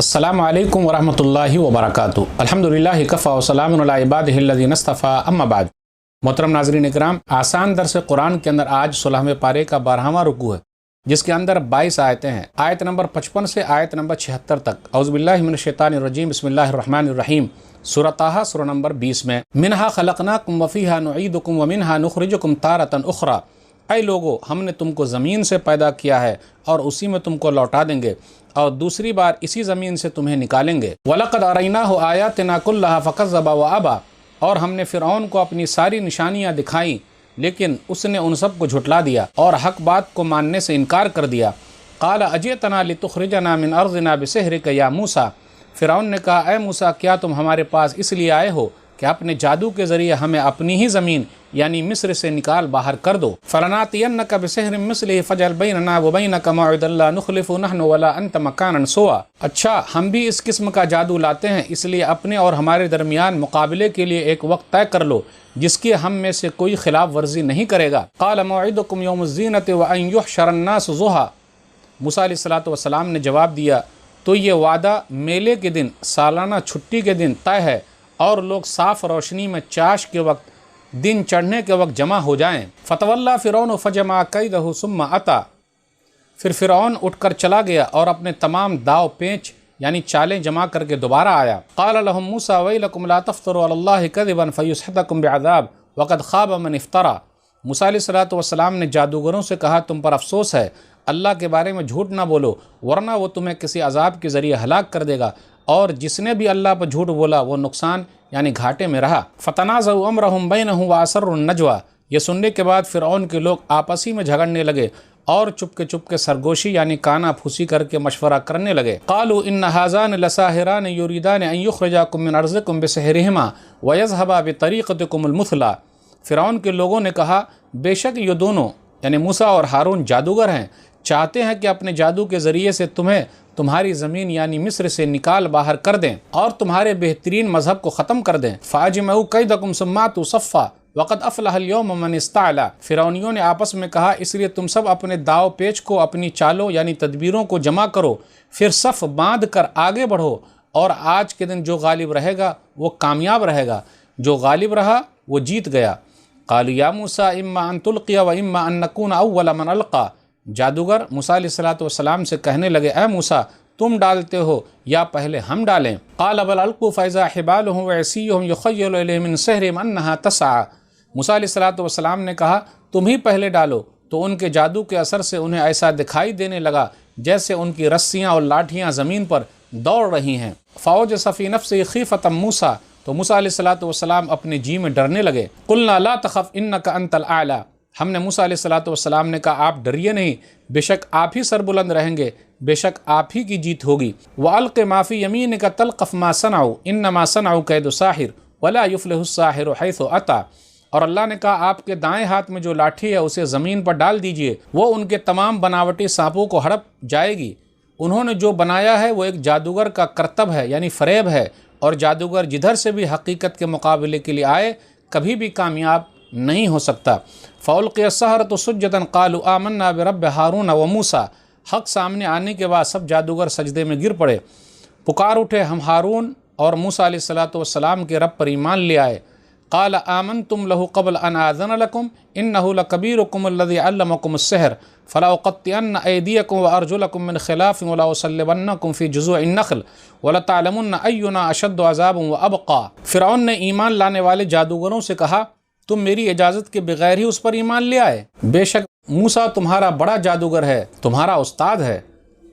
अस्सलामु अलैकुम वरहमतुल्लाहि वबरकातुहू। अल्हम्दुलिल्लाहि कफ़ा व सलामुन अला इबादिहिल्लज़ीना इस्तफ़ा अम्मा बाद। मोहतरम नाज़रीन इकराम, आसान दर्स कुरान के अंदर आज 16वें पारे का 12वां रुकू है, जिसके अंदर 22 आयतें हैं। आयत नंबर 55 से आयत नंबर 76 तक। औज़ु बिल्लाहि मिनश शैतानिर रजीम, बिस्मिल्लाहिर रहमानिर रहीम। सूरह ताहा सूरह नंबर 20 में मिनहा खलक़नाकुम व फ़ीहा नुईदुकुम व मिनहा नुख़रिजुकुम तारतन उख़रा। ऐ लोगो, हमने तुमको ज़मीन से पैदा किया है और उसी में तुमको लौटा देंगे और दूसरी बार इसी ज़मीन से तुम्हें निकालेंगे। वलक़द अरैनाहु आयातिना कुल्लहा फ़कज़्ज़बा व अबा। और हमने फ़िरऔन को अपनी सारी निशानियाँ दिखाई, लेकिन उसने उन सब को झुटला दिया और हक़ बात को मानने से इनकार कर दिया। क़ाल अजितना लितुख़रिजना मिन अर्ज़िना बिसिहरिक या मूसा। फ़िरऔन ने कहा, ऐ मूसा, क्या तुम हमारे पास इसलिए आए हो कि अपने जादू के ज़रिए हमें अपनी ही ज़मीन यानी मिस्र से निकाल बाहर कर दो। फ़लनातियन्नका बिसिहरिम मिस्लिही फ़जअल बैनना व बैनका मौइदन ला नुख़लिफ़ु नहनु वला अंत मकानन सुवा। अच्छा, हम भी इस किस्म का जादू लाते हैं, इसलिए अपने और हमारे दरमियान मुकाबले के लिए एक वक्त तय कर लो जिसकी हम में से कोई खिलाफ वर्जी नहीं करेगा। क़ाल मौइदुकुम यौमुज़्ज़ीनति व अन युहशरन्नासु ज़ुहा। मूसा अलैहिस्सलातु वस्सलाम ने जवाब दिया, तो ये वादा मेले के दिन, सालाना छुट्टी के दिन तय है और लोग साफ़ रोशनी में चाश के वक्त, दिन चढ़ने के वक्त जमा हो जाएं। फ़तवल्ला फ़िरऔन फ़जमा कैदहु सुम्मा अता। फिर फ़िरऔन उठकर चला गया और अपने तमाम दाव पेंच यानी चालें जमा करके दोबारा आया। क़ाल लहुम मूसा वैलकुम ला तफ़्तरू अलल्लाहि कज़िबन फ़युस्हितकुम बिअज़ाब वक़द ख़ाब मन इफ़्तरा। मूसा अलैहिस्सलातु वस्सलाम ने जादूगरों से कहा, तुम पर अफसोस है, अल्लाह के बारे में झूठ ना बोलो, वरना वो तुम्हें किसी अजाब के ज़रिए हलाक कर देगा, और जिसने भी अल्लाह पर झूठ बोला वो नुकसान यानी घाटे में रहा। फ़तनाज़उ अम्रहुम बैनहुम व असर्रुन नजवा। ये सुनने के बाद फ़िरऔन के लोग आपसी में झगड़ने लगे और चुपके सरगोशी यानी काना फूसी करके मशवरा करने लगे। क़ालू इन्न हाज़ान लसाहिरान युरीदान अन युख़रिजाकुम मिन अर्ज़िकुम बिसिहरिहिमा व यज़हबा बितरीक़तिकुमुल मुथला। फ़िरऔन के लोगों ने कहा, बेशक ये दोनों यानी मूसा और हारून जादूगर हैं, चाहते हैं कि अपने जादू के ज़रिए से तुम्हें तुम्हारी ज़मीन यानी मिस्र से निकाल बाहर कर दें और तुम्हारे बेहतरीन मज़हब को ख़त्म कर दें। फ़ाजिमऊ कैदकुम सुम्मातु सफ़ा वक़द अफ़लहल यौम मन इस्ताअला। फ़िरौनियों ने आपस में कहा, इसलिए तुम सब अपने दाव पेच को, अपनी चालों यानी तदबीरों को जमा करो, फिर सफ़ बांध कर आगे बढ़ो, और आज के दिन जो गालिब रहेगा वो कामयाब रहेगा, जो गालिब रहा वो जीत गया। क़ालू या मूसा इम्मा अन तुल्क़िया व इम्मा अन नकून अव्वल मन अलक़ा। जादूगर मूसा अलैहिस्सलातु वस्सलाम से कहने लगे, ऐ मूसा, तुम डालते हो या पहले हम डालें? क़ाल बल अल्क़ू फ़इज़ा हिबालुहुम व असीयुहुम युख़य्यलु इलैहि मिन सिहरिहिम अन्नहा तसआ। मूसा अलैहिस्सलातु वस्सलाम ने कहा, तुम ही पहले डालो। तो उनके जादू के असर से उन्हें ऐसा दिखाई देने लगा जैसे उनकी रस्सियाँ और लाठियाँ ज़मीन पर दौड़ रही हैं। फ़अवजसा फ़ी नफ़्सिही ख़ीफ़तम मूसा। तो मूसा अलैहिस्सलातु वस्सलाम अपने जी में डरने लगे। क़ुल्ना ला तख़फ़ इन्नका अंतल आला। हमने मूसा अलैहिस्सलातु वस्सलाम ने कहा, आप डरिए नहीं, बेशक आप ही सरबुलंद रहेंगे, बेशक आप ही की जीत होगी। वअल्क़ि मा फ़ी यमीनिका तल्क़फ़ मा सनअू इन्नमा सनअू कैदु साहिर वला युफ़्लिहु साहिरु हैथु अता। और अल्लाह ने कहा, आपके दाएं हाथ में जो लाठी है उसे ज़मीन पर डाल दीजिए, वो उनके तमाम बनावटी सांपों को हड़प जाएगी। उन्होंने जो बनाया है वो एक जादूगर का करतब है यानी फ़रेब है, और जादूगर जिधर से भी हकीकत के मुकाबले के लिए आए कभी भी कामयाब नहीं हो सकता। फ़उल्क़िय अस्सहरतु सुज्जदन क़ालू आमन्ना बिरब्बि हारून व मूसा। हक़ सामने आने के बाद सब जादूगर सजदे में गिर पड़े, पुकार उठे, हम हारून और मूसा अलैहिस्सलातु वस्सलाम के रब पर ईमान ले आए। क़ाल आमनतुम लहु क़ब्ल अन आज़न लकुम इन्नहु लकबीरुकुम अल्लज़ी अल्लमकुमुस्सिहर फ़ला उक़त्तिअन्न अयदियकुम व अर्जुलकुम मिन ख़िलाफ़िन व ला उसल्लिबन्नकुम फ़ी जुज़ूഇन नख़्ल व लतअलमुन्न अय्युना अशद्दु अज़ाबन व अबक़ा। फ़िरऔन ने ईमान लाने वाले जादूगरों से कहा, तुम मेरी इजाज़त के बगैर ही उस पर ईमान ले आए? बेशक मूसा तुम्हारा बड़ा जादूगर है, तुम्हारा उस्ताद है।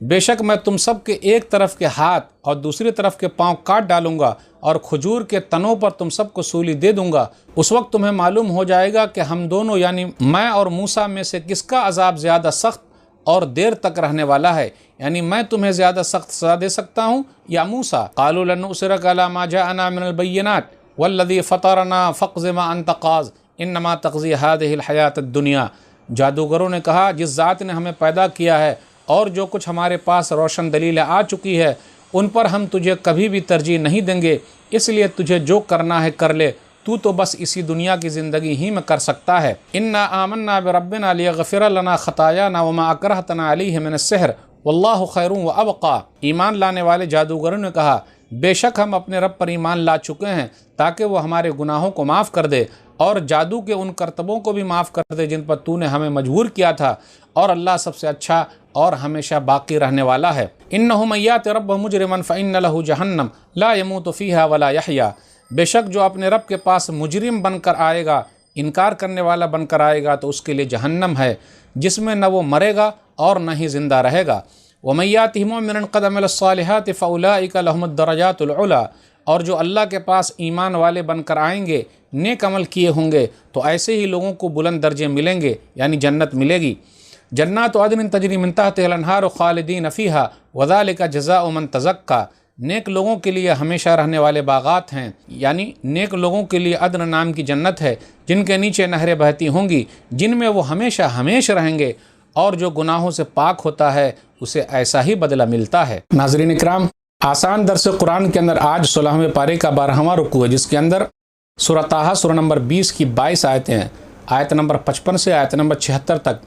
बेशक मैं तुम सब के एक तरफ के हाथ और दूसरी तरफ के पाँव काट डालूंगा और खजूर के तनों पर तुम सबको सूली दे दूंगा। उस वक्त तुम्हें मालूम हो जाएगा कि हम दोनों यानी मैं और मूसा में से किसका अजाब ज़्यादा सख्त और देर तक रहने वाला है, यानी मैं तुम्हें ज़्यादा सख्त सज़ा दे सकता हूँ या मूसा। क़ालू लन नुसिरका अला मा जाअना मिनल बय्यिनात वल्लज़ी फ़तरना फ़क़्ज़ि मा अंत क़ाज़ इन्नमा तक़ज़ी हाज़िहिल हयातद दुनिया। जादूगरों ने कहा, जिस ज़ात ने हमें पैदा किया है और जो कुछ हमारे पास रोशन दलीलें आ चुकी है, उन पर हम तुझे कभी भी तरजीह नहीं देंगे, इसलिए तुझे जो करना है कर ले, तू तो बस इसी दुनिया की ज़िंदगी ही में कर सकता है। इन्ना आमन्ना बिरब्बिना लियग़फ़िर लना ख़तायाना व मा अक्रहतना अलैहि मिनस्सिहर واللہ خیر و ابقا، ایمان لانے والے جادوگروں نے کہا بے شک ہم اپنے رب پر ایمان لا چکے ہیں تاکہ وہ ہمارے گناہوں کو معاف کر دے اور جادو کے ان کرتبوں کو بھی معاف کر دے جن پر تو نے ہمیں مجبور کیا تھا، اور اللہ سب سے اچھا اور ہمیشہ باقی رہنے والا ہے۔ انہ من یات ربہ مجرما فإن لہ جہنم لا یموت فیہا ولا یحیا، بے شک جو اپنے رب کے پاس مجرم بن کر آئے گا، انکار کرنے والا بن کر آئے گا، تو اس کے لیے جہنم ہے جس میں نہ وہ مرے گا اور نہ ہی زندہ رہے گا۔ ومن یاتہ مؤمنا قد عمل الصالحات فاولئک لهم الدرجات العلی، اور جو اللہ کے پاس ایمان والے بن کر آئیں گے، نیک عمل کیے ہوں گے، تو ایسے ہی لوگوں کو بلند درجے ملیں گے، یعنی جنت ملے گی۔ جنات عدن تجری من تحتها الانہار خالدین فیہا وذلک جزاء من تزکی، نیک لوگوں کے لیے ہمیشہ رہنے والے باغات ہیں، یعنی نیک لوگوں کے لیے عدن نام کی جنت ہے جن کے نیچے نہریں بہتی ہوں گی، جن میں وہ ہمیشہ ہمیشہ رہیں گے، اور جو گناہوں سے پاک ہوتا ہے اسے ایسا ہی بدلہ ملتا ہے۔ ناظرین اکرام، آسان درس قرآن کے اندر آج 16ویں پارے کا 12واں رکوع ہے، جس کے اندر سورہ طٰہٰ سورہ نمبر 20 کی 22 آیتیں ہیں، آیت نمبر 55 سے آیت نمبر 76 تک۔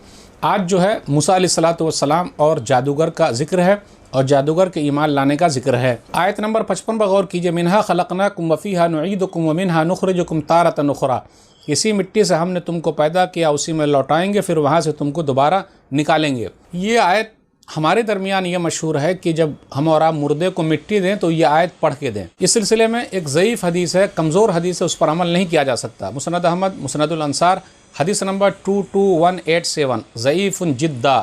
آج جو ہے موسیٰ علیہ السلام اور جادوگر کا ذکر ہے، اور جادوگر کے ایمان لانے کا ذکر ہے۔ آیت نمبر 55 پر غور کیجئے، منہا خلقناکم وفیہا نعیدکم ومنہا نخرجکم تارۃ اخری، اسی مٹی سے ہم نے تم کو پیدا کیا، اسی میں لوٹائیں گے، پھر وہاں سے تم کو دوبارہ نکالیں گے۔ یہ آیت ہمارے درمیان یہ مشہور ہے کہ جب ہم اور آپ مردے کو مٹی دیں تو یہ آیت پڑھ کے دیں۔ اس سلسلے میں ایک ضعیف حدیث ہے، کمزور حدیث ہے، اس پر عمل نہیں کیا جا سکتا۔ مسند احمد، مسند الانصار، حدیث نمبر 22187، ضعیف جدا،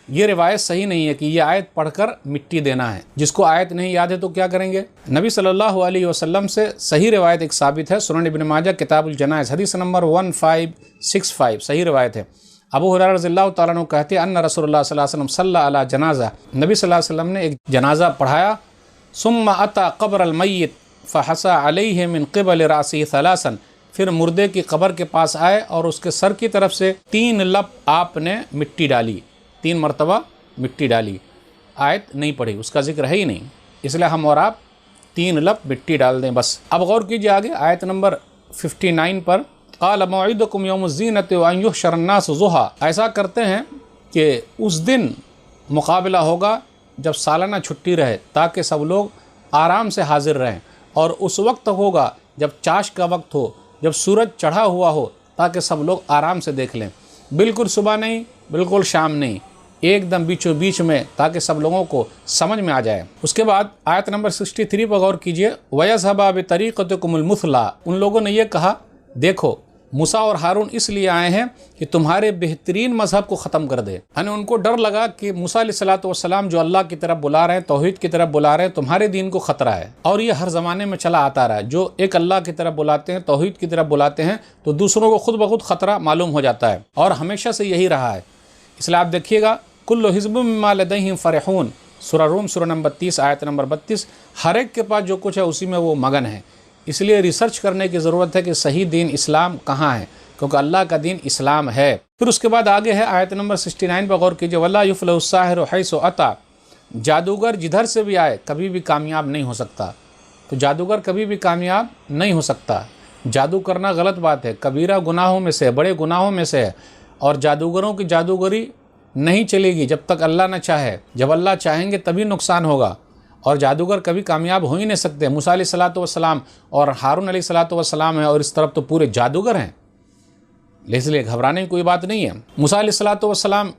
یہ روایت صحیح نہیں ہے کہ یہ آیت پڑھ کر مٹی دینا ہے۔ جس کو آیت نہیں یاد ہے تو کیا کریں گے؟ نبی صلی اللہ علیہ وسلم سے صحیح روایت ایک ثابت ہے، سنن ابن ماجہ کتاب الجنائز، حدیث نمبر 1565، صحیح روایت ہے۔ ابو ہریرہ رضی اللہ تعالیٰ عنہ کہتے ہیں ان رسول اللہ صلی اللہ علیہ وسلم صلی علی جنازہ، نبی صلی اللہ علیہ وسلم نے ایک جنازہ پڑھایا، ثم اتی قبر المیت فحصى علیہ من قبل راسہ ثلاثا، پھر مردے کی قبر کے پاس آئے اور اس کے سر کی طرف سے 3 لپ آپ نے مٹی ڈالی، 3 مرتبہ مٹی ڈالی۔ آیت نہیں پڑھی، اس کا ذکر ہے ہی نہیں، اس لیے ہم اور آپ 3 لپ مٹی ڈال دیں بس۔ اب غور کیجیے آگے آیت نمبر 59 پر، قال موعدکم یوم الزینۃ وان یحشر الناس ضحیٰ، ایسا کرتے ہیں کہ اس دن مقابلہ ہوگا جب سالانہ چھٹی رہے تاکہ سب لوگ آرام سے حاضر رہیں، اور اس وقت ہوگا جب چاش کا وقت ہو، جب سورج چڑھا ہوا ہو، تاکہ سب لوگ آرام سے دیکھ لیں، بالکل صبح نہیں، بالکل شام نہیں، ایک دم بیچوں بیچ میں، تاکہ سب لوگوں کو سمجھ میں آ جائے۔ اس کے بعد آیت نمبر 63 پر غور کیجئے، وَيَذْهَبَا بِطَرِيقَتِكُمُ الْمُثْلَىٰ، ان لوگوں نے یہ کہا دیکھو موسیٰ اور ہارون اس لیے آئے ہیں کہ تمہارے بہترین مذہب کو ختم کر دے، یعنی ان کو ڈر لگا کہ موسیٰ علیہ السلام جو اللہ کی طرف بلا رہے ہیں، توحید کی طرف بلا رہے ہیں، تمہارے دین کو خطرہ ہے، اور یہ ہر زمانے میں چلا آتا رہا ہے، جو ایک اللہ کی طرف بلاتے ہیں، توحید کی طرف بلاتے ہیں، تو دوسروں کو خود بخود خطرہ معلوم ہو جاتا ہے، اور ہمیشہ سے یہی رہا ہے۔ اس لیے آپ دیکھیے گا کل حزب بما لدیہم فرحون، سورہ روم سورہ نمبر 30 آیت نمبر 32، ہر ایک کے پاس جو کچھ ہے اسی میں وہ مگن ہے۔ اس لیے ریسرچ کرنے کی ضرورت ہے کہ صحیح دین اسلام کہاں ہے، کیونکہ اللہ کا دین اسلام ہے۔ پھر اس کے بعد آگے ہے آیت نمبر 69 پر غور کیجئے، وَلَا يُفْلِحُ السَّاحِرُ حَيْثُ أَتَىٰ، جادوگر جدھر سے بھی آئے کبھی بھی کامیاب نہیں ہو سکتا۔ تو جادوگر کبھی بھی کامیاب نہیں ہو سکتا۔ جادو کرنا غلط بات ہے، کبیرہ گناہوں میں سے ہے، بڑے گناہوں میں سے ہے، اور جادوگروں کی جادوگری نہیں چلے گی جب تک اللہ نہ چاہے، جب اللہ چاہیں گے تبھی نقصان ہوگا، اور جادوگر کبھی کامیاب ہو ہی نہیں سکتے۔ موسیٰ علیہ السلام اور ہارون علیہ السلام ہیں، اور اس طرف تو پورے جادوگر ہیں، اس لیے گھبرانے کی کوئی بات نہیں ہے۔ موسیٰ علیہ السلام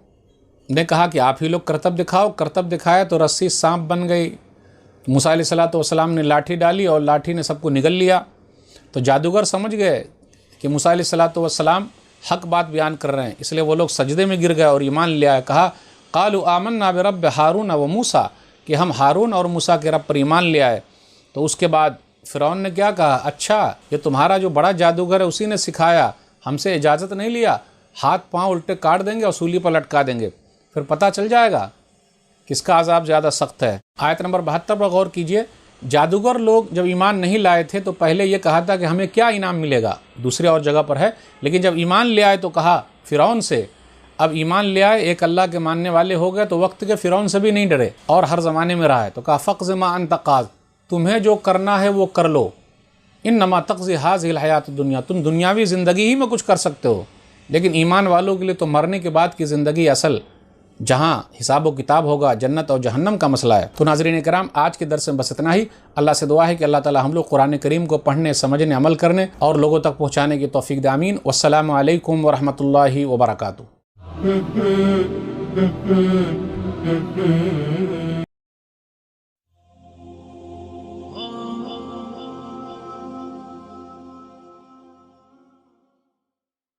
نے کہا کہ آپ ہی لوگ کرتب دکھاؤ، کرتب دکھایا تو رسی سانپ بن گئی۔ موسیٰ علیہ السلام نے لاٹھی ڈالی اور لاٹھی نے سب کو نگل لیا، تو جادوگر سمجھ گئے کہ موسیٰ علیہ السلام حق بات بیان کر رہے ہیں، اس لیے وہ لوگ سجدے میں گر گئے اور ایمان لے آئے۔ کہا قالوا آمنا برب ہارون و موسیٰ، کہ ہم ہارون اور موسیٰ کے رب پر ایمان لے آئے۔ تو اس کے بعد فرعون نے کیا کہا، اچھا یہ تمہارا جو بڑا جادوگر ہے اسی نے سکھایا، ہم سے اجازت نہیں لیا، ہاتھ پاؤں الٹے کاٹ دیں گے اور سولی پر لٹکا دیں گے، پھر پتہ چل جائے گا کس کا عذاب زیادہ سخت ہے۔ آیت نمبر 72 پر غور کیجئے، جادوگر لوگ جب ایمان نہیں لائے تھے تو پہلے یہ کہا تھا کہ ہمیں کیا انعام ملے گا، دوسرے اور جگہ پر ہے، لیکن جب ایمان لے آئے تو کہا فرعون سے، اب ایمان لے آئے، ایک اللہ کے ماننے والے ہو گئے تو وقت کے فرعون سے بھی نہیں ڈرے، اور ہر زمانے میں رہا ہے، تو کہا فقض ما انت قاض، تمہیں جو کرنا ہے وہ کر لو، انما تقضی هذه الحیات الدنیا، تم دنیاوی زندگی ہی میں کچھ کر سکتے ہو، لیکن ایمان والوں کے لیے تو مرنے کے بعد کی زندگی اصل جہاں حساب و کتاب ہوگا، جنت اور جہنم کا مسئلہ ہے۔ تو ناظرین کرام، آج کے درس میں بس اتنا ہی۔ اللہ سے دعا ہے کہ اللہ تعالی ہم لوگ قرآن کریم کو پڑھنے، سمجھنے، عمل کرنے اور لوگوں تک پہنچانے کی توفیق دے۔ آمین۔ والسلام علیکم ورحمۃ اللہ وبرکاتہ۔